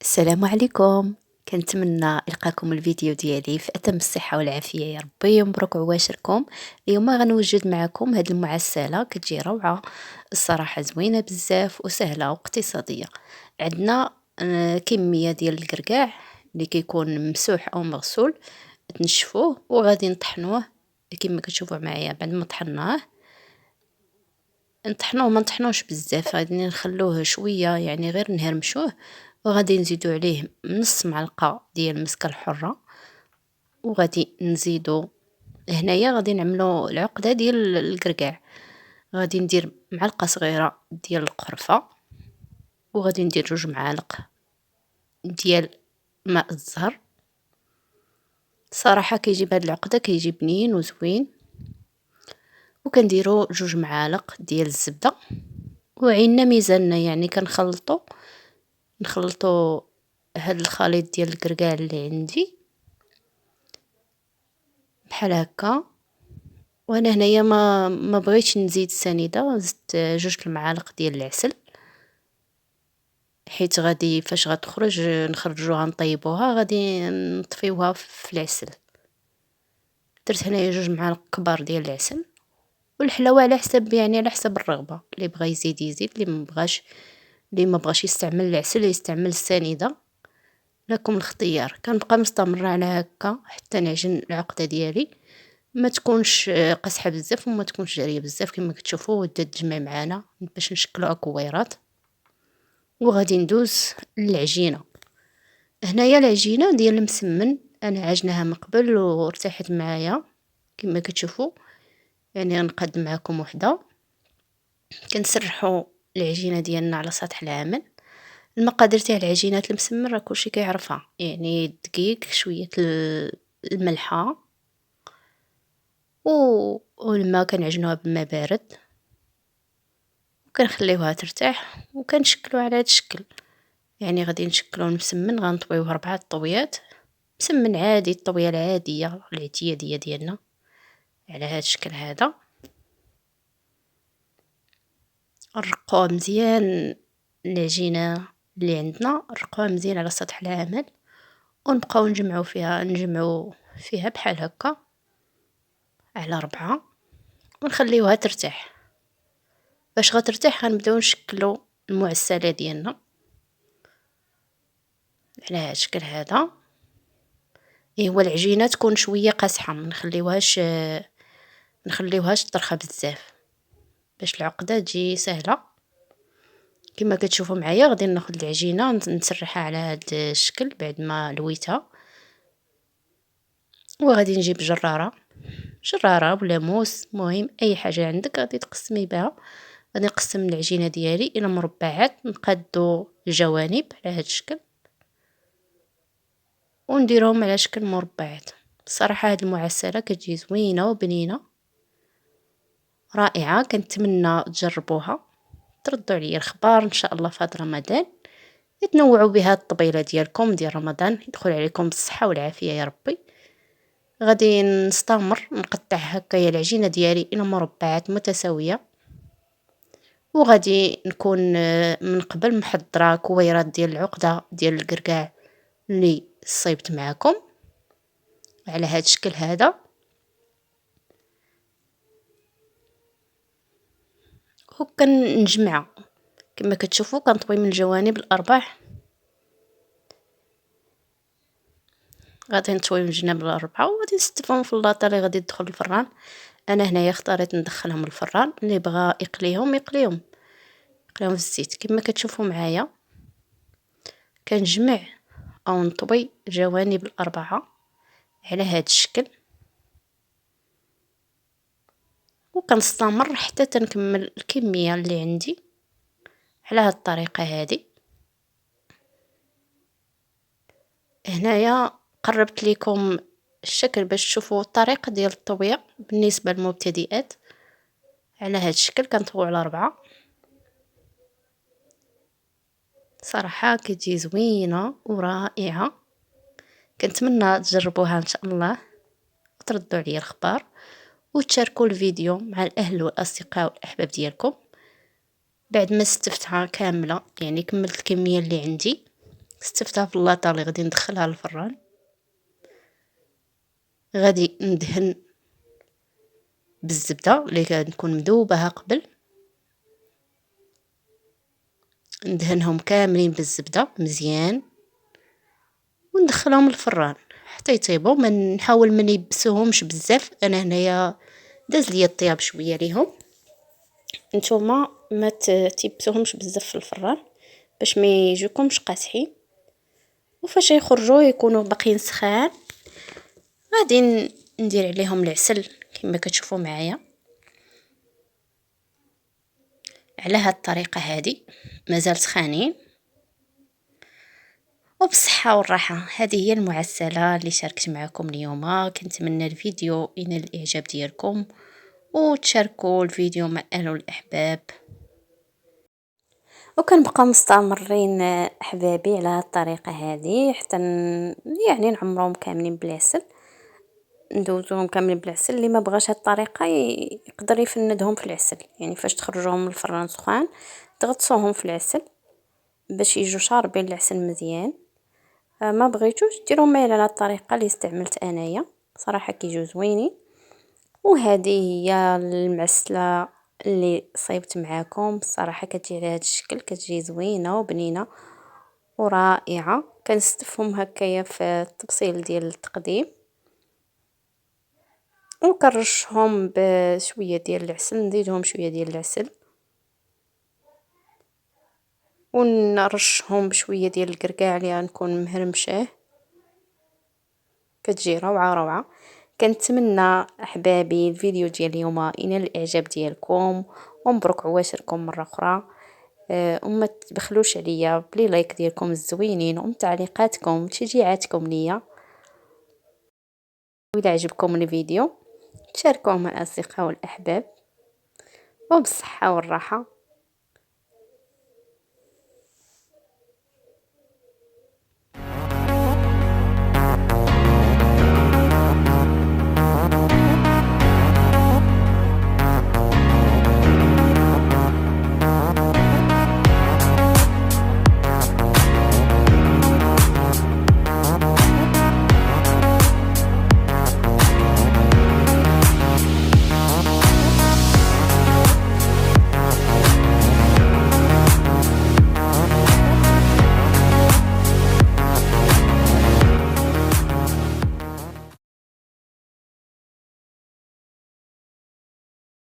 السلام عليكم. كنتمنى القاكم الفيديو ديالي في اتم الصحه والعافيه يا ربي، ومبروك عواشركم. اليوم غنوجد معكم هذه المعسله كتجي روعه الصراحه، زوينه بزاف وسهله واقتصاديه. عندنا كميه ديال الكركاع اللي كيكون ممسوح او مغسول، تنشفوه وغادي نطحنوه كما كتشوفوا معايا. بعد ما طحناه نطحنوه، ما نطحنوش بزاف، غادي نخلوه شويه يعني غير نهرمشوه، وغادي نزيدو عليه نص معلقه ديال المسكه الحره، وغادي نزيدو هنايا غادي نعملو العقده ديال الكركاع. غادي ندير معلقه صغيره ديال القرفه، وغادي ندير 2 معالق ديال ماء الزهر. صراحه كيجيب هاد العقده كيجي بنين وزوين. وكنديرو 2 معالق ديال الزبده، وعيننا ميزاننا يعني نخلطو هاد الخليط ديال الكركاع اللي عندي بحال هكا. وانا هنايا ما بغيتش نزيد سنيده، زدت 2 المعالق ديال العسل، حيت غادي فاش غتخرج نخرجوها نطيبوها غادي نطفيوها في العسل. درت هنايا 2 معالق كبار ديال العسل. والحلاوه على حسب يعني على حسب الرغبه، اللي بغى يزيد يزيد، اللي ما بغاش يستعمل العسل يستعمل السنيده. لكم الاختيار. كنبقى مستمره على هكا حتى نعجن العقده ديالي، ما تكونش قاصحه بزاف وما تكونش جاريه بزاف كما كتشوفوا، ودا تجمع معنا باش نشكلوها كويرات. وغادي ندوز للعجينه. هنايا العجينه ديال المسمن انا عجناها من قبل وارتاحت معايا كما كتشوفوا. يعني غنقاد معكم وحده. كنسرحوا العجينه ديالنا على سطح العمل. المقادير تاع العجينات المسمن راه كلشي كيعرفها، يعني الدقيق، شويه الملحه والماء، كنعجنوها بالماء بارد وكنخليوها ترتاح وكنشكلو على هذا الشكل. يعني غادي نشكلو المسمن، غنطويوه 4 طويات مسمن عادي، الطويه العاديه الاعتياديه ديالنا على هذا الشكل هذا. نرقوه مزيان العجينه اللي عندنا، نرقوها مزيان على سطح العمل، ونبقاو نجمعو فيها بحال هكا على 4، ونخليوها ترتاح. باش غترتاح غنبداو نشكلو المعسله ديالنا على هذا الشكل هذا. هو العجينه تكون شويه قاصحه، ما نخليوهاش طرخه بزاف باش العقده تجي سهله. كما كتشوفوا معايا غادي ناخذ العجينه نسرحها على هذا الشكل بعد ما لويتها، وغادي نجيب جراره ولا موس، المهم اي حاجه عندك غادي تقسمي بها. غادي نقسم العجينه ديالي الى مربعات، نقادو الجوانب على هذا الشكل ونديرهم على شكل مربعات. الصراحه هاد المعسله كتجي زوينه وبنينه رائعه، كنتمنى تجربوها، تردوا عليا الخبار ان شاء الله في هذا رمضان، تنوعوا بها الطبيله ديالكم ديال رمضان، يدخل عليكم بالصحه والعافيه يا ربي. غادي نستمر نقطع هكايا العجينه ديالي الى مربعات متساويه، وغادي نكون من قبل محضره كويرات ديال العقده ديال الكركاع اللي صيبت معكم على هذا الشكل هذا. وكنجمع كما كتشوفوا كنطوي من الجوانب الاربع، غادي نطوي من الجناب الاربعه وغادي نستفهم في اللاطه اللي غادي تدخل الفران. انا هنايا اختاريت ندخلهم الفران، اللي بغى يقليهم في الزيت. كما كتشوفوا معايا كنجمع او نطوي الجوانب الاربعه على هذا الشكل، وكنستمر حتى تنكمل الكميه اللي عندي على هذه الطريقه هذه. هنايا قربت لكم الشكل باش تشوفوا الطريقه ديال الطويه بالنسبه للمبتدئات. على هذا الشكل كنطوي على 4. صراحه كتجي زوينه ورائعه، كنتمنى تجربوها ان شاء الله وتردوا عليا الخبار، وتشاركوا الفيديو مع الاهل والاصدقاء والاحباب ديالكم. بعد ما استفتها كامله يعني كملت الكميه اللي عندي، استفتها في اللاطه اللي غادي ندخلها للفران. غادي ندهن بالزبده اللي كنكون مذوبها قبل، ندهنهم كاملين بالزبده مزيان وندخلهم الفران حتى يطيبوا. ما نحاول ما نيبسوهمش بزاف، انا هنايا داز ليا الطياب شويه ليهم. نتوما ما تيبسوهمش بزاف في الفران باش ما يجوكمش قاصحين، وفاش يخرجوا يكونوا باقيين سخان. غادي ندير عليهم العسل كما كتشوفوا معايا على هاد الطريقه هذه، مازال سخانين وبصحة والراحة. هذه هي المعسلة اللي شاركت معكم اليوم. كنتمنى الفيديو ينال الاعجاب ديالكم وتشاركوا الفيديو مع الاهل والاحباب، وكنبقى مستمرين احبابي على الطريقه هذه حتى يعني نعمرهم كاملين بالعسل، ندوزوهم كاملين بالعسل. اللي ما بغاش هاد الطريقه يقدر يفندهم في العسل، يعني فاش تخرجوهم من الفران سخان تغطسوهم في العسل باش يجوا شاربين العسل مزيان. ما بغيتوش ديروهم على الطريقه اللي استعملت انايا، صراحه كيجيو زوينين. وهذه هي المعسله اللي صيبت معاكم، الصراحه كتجي على هذا الشكل، كتجي زوينه وبنينه ورائعه. كنستفهم هكايا في التبصيل ديال التقديم، وكنرشهم بشويه ديال العسل، نزيدهم شويه ديال العسل ونرشهم بشويه ديال الكركاع اللي غنكون مهرمشاه. كتجي روعه روعه. كنتمنى احبابي الفيديو ديال اليوم ينال الاعجاب ديالكم، ومبروك عواشركم مره اخرى. وما تبخلوش عليا بلي لايك ديالكم الزوينين ومتعليقاتكم وتشجيعاتكم ليا. وإذا عجبكم الفيديو تشاركوه مع الاصدقاء والاحباب، وبالصحه والراحه.